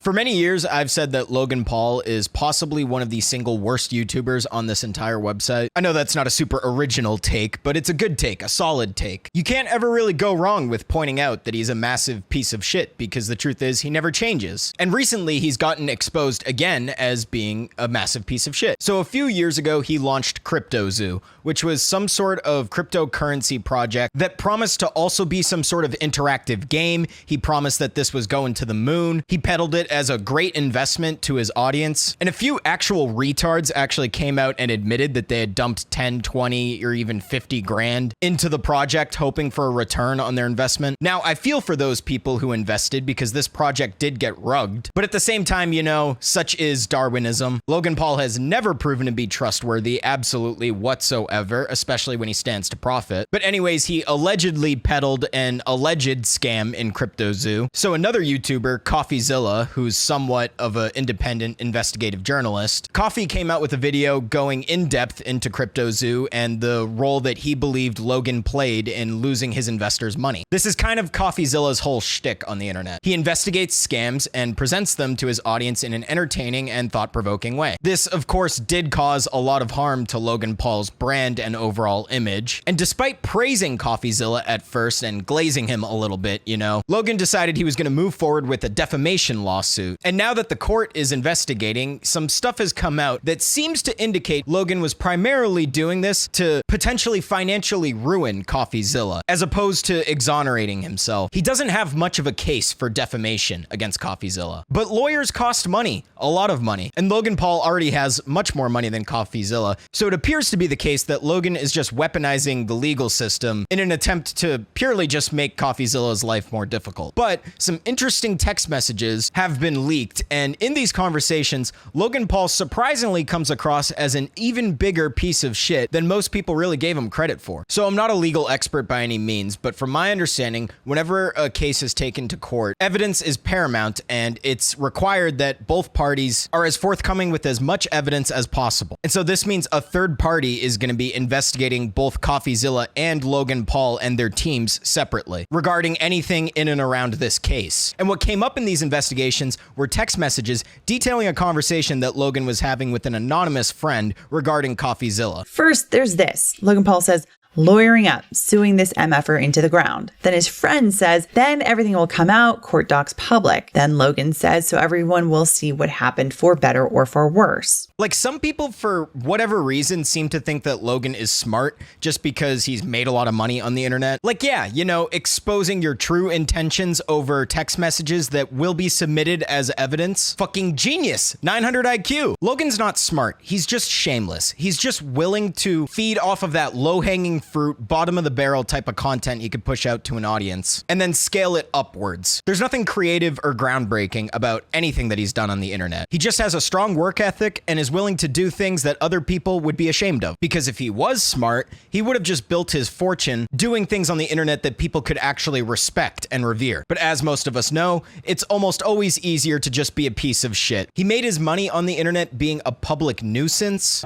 For many years, I've said that Logan Paul is possibly one of the single worst YouTubers on this entire website. I know that's not a super original take, but it's a good take, a solid take. You can't ever really go wrong with pointing out that he's a massive piece of shit, because the truth is he never changes. And recently he's gotten exposed again as being a massive piece of shit. So a few years ago, he launched Cryptozoo, which was some sort of cryptocurrency project that promised to also be some sort of interactive game. He promised that this was going to the moon. He peddled it as a great investment to his audience. And a few actual retards actually came out and admitted that they had dumped 10, 20, or even 50 grand into the project, hoping for a return on their investment. Now, I feel for those people who invested because this project did get rugged. But at the same time, you know, such is Darwinism. Logan Paul has never proven to be trustworthy absolutely whatsoever, especially when he stands to profit. But anyways, he allegedly peddled an alleged scam in Cryptozoo. So another YouTuber, coffeezilla, who's somewhat of an independent investigative journalist, Coffee came out with a video going in depth into Cryptozoo and the role that he believed Logan played in losing his investors' money. This is kind of Coffeezilla's whole shtick on the internet. He investigates scams and presents them to his audience in an entertaining and thought-provoking way. This, of course, did cause a lot of harm to Logan Paul's brand and overall image. And despite praising Coffeezilla at first and glazing him a little bit, you know, Logan decided he was going to move forward with a defamation lawsuit. And now that the court is investigating, some stuff has come out that seems to indicate Logan was primarily doing this to potentially financially ruin Coffeezilla, as opposed to exonerating himself. He doesn't have much of a case for defamation against Coffeezilla. But lawyers cost money, a lot of money, and Logan Paul already has much more money than Coffeezilla, so it appears to be the case that Logan is just weaponizing the legal system in an attempt to purely just make Coffeezilla's life more difficult. But some interesting text messages have been leaked, and in these conversations, Logan Paul surprisingly comes across as an even bigger piece of shit than most people really gave him credit for. So I'm not a legal expert by any means, but from my understanding, whenever a case is taken to court, evidence is paramount, and it's required that both parties are as forthcoming with as much evidence as possible. And so this means a third party is going to be investigating both Coffeezilla and Logan Paul and their teams separately regarding anything in and around this case. And what came up in these investigations were text messages detailing a conversation that Logan was having with an anonymous friend regarding Coffeezilla. First, there's this. Logan Paul says, lawyering up, suing this MFer into the ground. Then his friend says, then everything will come out, court docs public. Then Logan says, so everyone will see what happened for better or for worse. Like, some people, for whatever reason, seem to think that Logan is smart just because he's made a lot of money on the internet. Like, yeah, you know, exposing your true intentions over text messages that will be submitted as evidence. Fucking genius. 900 IQ. Logan's not smart. He's just shameless. He's just willing to feed off of that low-hanging fruit, bottom of the barrel type of content you could push out to an audience and then scale it upwards. There's nothing creative or groundbreaking about anything that he's done on the internet. He just has a strong work ethic and is willing to do things that other people would be ashamed of. Because if he was smart, he would have just built his fortune doing things on the internet that people could actually respect and revere. But as most of us know, it's almost always easier to just be a piece of shit. He made his money on the internet being a public nuisance.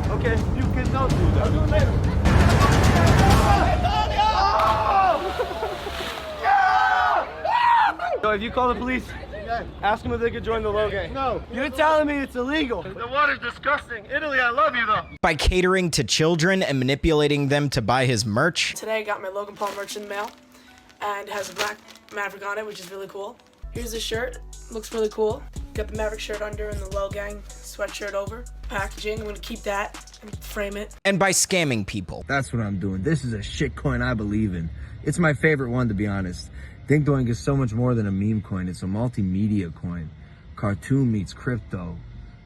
Okay, you cannot do that. I'll do it later. So if you call the police, ask them if they could join the Logan. No. You're telling me it's illegal. The water's disgusting. Italy, I love you though. By catering to children and manipulating them to buy his merch. Today I got my Logan Paul merch in the mail, and it has a black Maverick on it, which is really cool. Here's the shirt. Looks really cool. Got the Maverick shirt under and the Low Gang sweatshirt over. Packaging, I'm gonna keep that and frame it. And by scamming people. That's what I'm doing. This is a shit coin I believe in. It's my favorite one, to be honest. Doink is so much more than a meme coin. It's a multimedia coin. Cartoon meets crypto.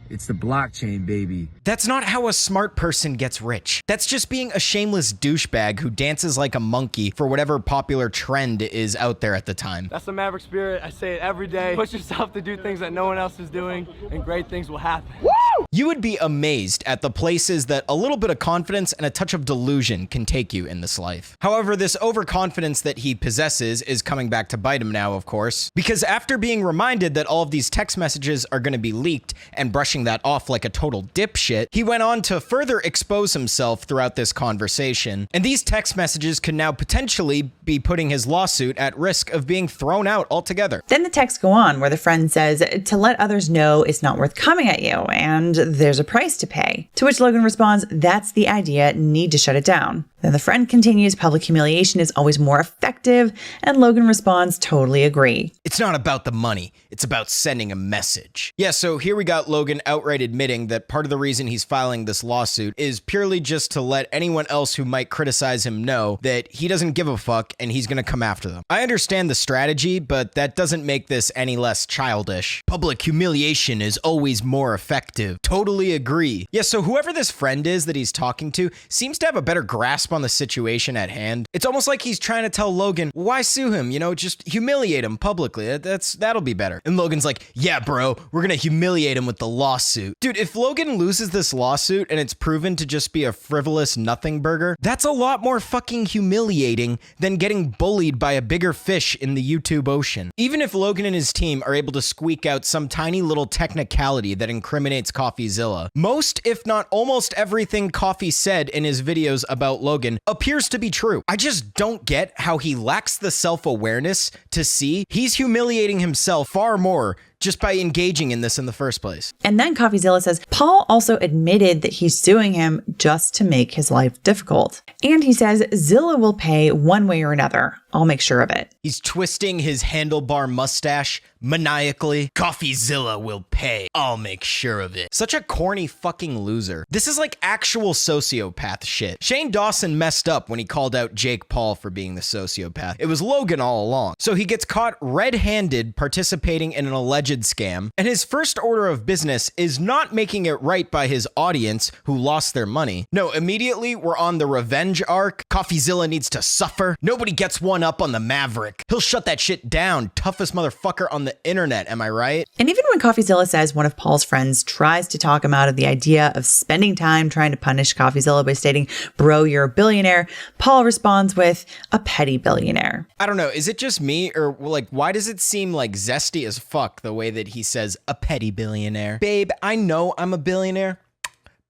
It's the blockchain, baby. That's not how a smart person gets rich. That's just being a shameless douchebag who dances like a monkey for whatever popular trend is out there at the time. That's the Maverick spirit. I say it every day. Push yourself to do things that no one else is doing, and great things will happen. Woo! You would be amazed at the places that a little bit of confidence and a touch of delusion can take you in this life. However, this overconfidence that he possesses is coming back to bite him now, of course, because after being reminded that all of these text messages are going to be leaked and brushing that off like a total dipshit, he went on to further expose himself throughout this conversation. And these text messages could now potentially be putting his lawsuit at risk of being thrown out altogether. Then the texts go on where the friend says to let others know it's not worth coming at you and there's a price to pay. To which Logan responds, that's the idea, need to shut it down. Then the friend continues, public humiliation is always more effective, and Logan responds, totally agree. It's not about the money, it's about sending a message. Yeah, so here we got Logan outright admitting that part of the reason he's filing this lawsuit is purely just to let anyone else who might criticize him know that he doesn't give a fuck and he's gonna come after them. I understand the strategy, but that doesn't make this any less childish. Public humiliation is always more effective. Totally agree. Yeah, so whoever this friend is that he's talking to seems to have a better grasp on the situation at hand. It's almost like he's trying to tell Logan, why sue him? You know, just humiliate him publicly. That'll be better. And Logan's like, yeah, bro, we're gonna humiliate him with the lawsuit. Dude, if Logan loses this lawsuit and it's proven to just be a frivolous nothing burger, that's a lot more fucking humiliating than getting bullied by a bigger fish in the YouTube ocean. Even if Logan and his team are able to squeak out some tiny little technicality that incriminates coffeezilla, most, if not almost everything Coffee said in his videos about Logan appears to be true. I just don't get how he lacks the self-awareness to see he's humiliating himself far more just by engaging in this in the first place. And then coffeezilla says, Paul also admitted that he's suing him just to make his life difficult. And he says, Zilla will pay one way or another. I'll make sure of it. He's twisting his handlebar mustache maniacally. Coffeezilla will pay. I'll make sure of it. Such a corny fucking loser. This is like actual sociopath shit. Shane Dawson messed up when he called out Jake Paul for being the sociopath. It was Logan all along. So he gets caught red-handed participating in an alleged scam, and his first order of business is not making it right by his audience who lost their money. No, immediately we're on the revenge arc. Coffeezilla needs to suffer. Nobody gets one up on the Maverick. He'll shut that shit down. Toughest motherfucker on the internet, am I right? And even when coffeezilla says one of Paul's friends tries to talk him out of the idea of spending time trying to punish coffeezilla by stating, bro, you're a billionaire, Paul responds with, a petty billionaire. I don't know, is it just me, or like, why does it seem like zesty as fuck the way that he says a petty billionaire? Babe, I know I'm a billionaire,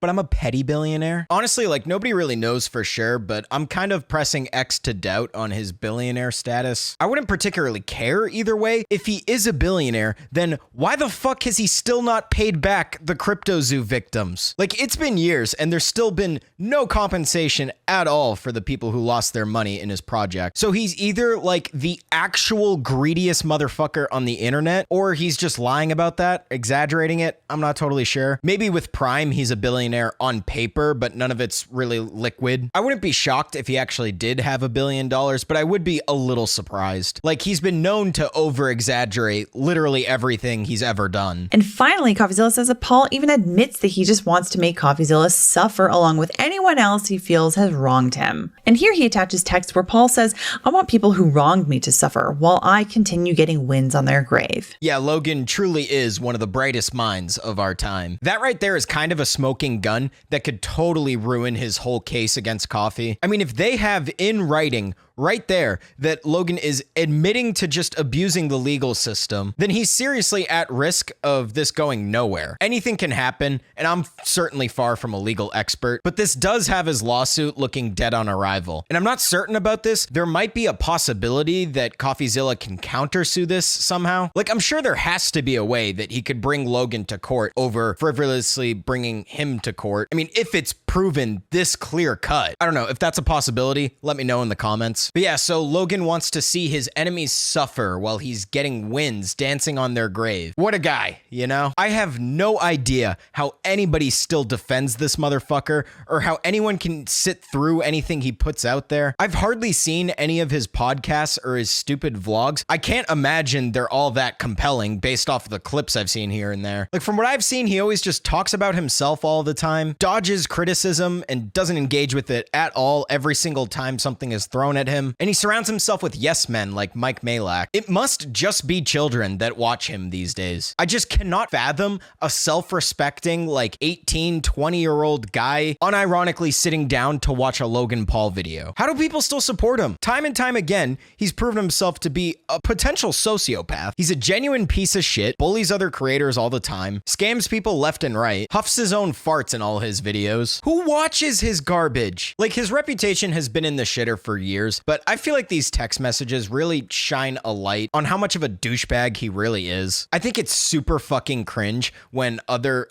but I'm a petty billionaire. Honestly, like, nobody really knows for sure, but I'm kind of pressing X to doubt on his billionaire status. I wouldn't particularly care either way. If he is a billionaire, then why the fuck has he still not paid back the Cryptozoo victims? Like, it's been years and there's still been no compensation at all for the people who lost their money in his project. So he's either like the actual greediest motherfucker on the internet, or he's just lying about that, exaggerating it. I'm not totally sure. Maybe with Prime, he's a billionaire on paper, but none of it's really liquid. I wouldn't be shocked if he actually did have $1 billion, but I would be a little surprised. Like, he's been known to over-exaggerate literally everything he's ever done. And finally, coffeezilla says that Paul even admits that he just wants to make coffeezilla suffer along with anyone else he feels has wronged him. And here he attaches text where Paul says, I want people who wronged me to suffer while I continue getting wins on their grave. Yeah, Logan truly is one of the brightest minds of our time. That right there is kind of a smoking gun that could totally ruin his whole case against Coffee. I mean, if they have in writing right there that Logan is admitting to just abusing the legal system, then he's seriously at risk of this going nowhere. Anything can happen, and I'm certainly far from a legal expert, but this does have his lawsuit looking dead on arrival. And I'm not certain about this. There might be a possibility that coffeezilla can countersue this somehow. Like, I'm sure there has to be a way that he could bring Logan to court over frivolously bringing him to court. I mean, if it's proven this clear cut. I don't know if that's a possibility. Let me know in the comments. But yeah, so Logan wants to see his enemies suffer while he's getting wins dancing on their grave. What a guy, you know? I have no idea how anybody still defends this motherfucker or how anyone can sit through anything he puts out there. I've hardly seen any of his podcasts or his stupid vlogs. I can't imagine they're all that compelling based off of the clips I've seen here and there. Like, from what I've seen, he always just talks about himself all the time, dodges criticism criticism and doesn't engage with it at all every single time something is thrown at him. And he surrounds himself with yes men like Mike Malak. It must just be children that watch him these days. I just cannot fathom a self-respecting, like 18, 20-year-old guy unironically sitting down to watch a Logan Paul video. How do people still support him? Time and time again, he's proven himself to be a potential sociopath. He's a genuine piece of shit, bullies other creators all the time, scams people left and right, huffs his own farts in all his videos. Who watches his garbage? Like, his reputation has been in the shitter for years, but I feel like these text messages really shine a light on how much of a douchebag he really is. I think it's super fucking cringe when other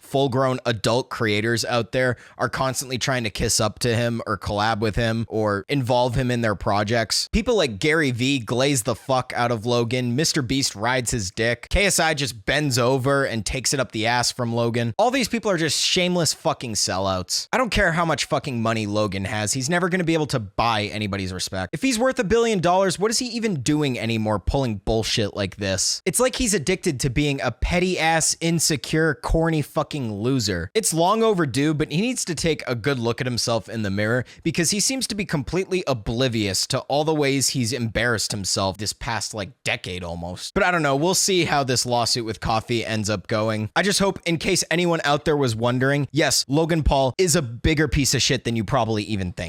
full-grown adult creators out there are constantly trying to kiss up to him or collab with him or involve him in their projects. People like Gary Vee glaze the fuck out of Logan, Mr. Beast rides his dick, KSI just bends over and takes it up the ass from Logan. All these people are just shameless fucking sellouts. I don't care how much fucking money Logan has, he's never gonna be able to buy anybody's respect. If he's worth $1 billion, what is he even doing anymore pulling bullshit like this? It's like he's addicted to being a petty ass, insecure, corny fucking loser. It's long overdue, but he needs to take a good look at himself in the mirror because he seems to be completely oblivious to all the ways he's embarrassed himself this past like decade almost. But I don't know, we'll see how this lawsuit with Coffee ends up going. I just hope, in case anyone out there was wondering, yes, Logan Paul is a bigger piece of shit than you probably even think.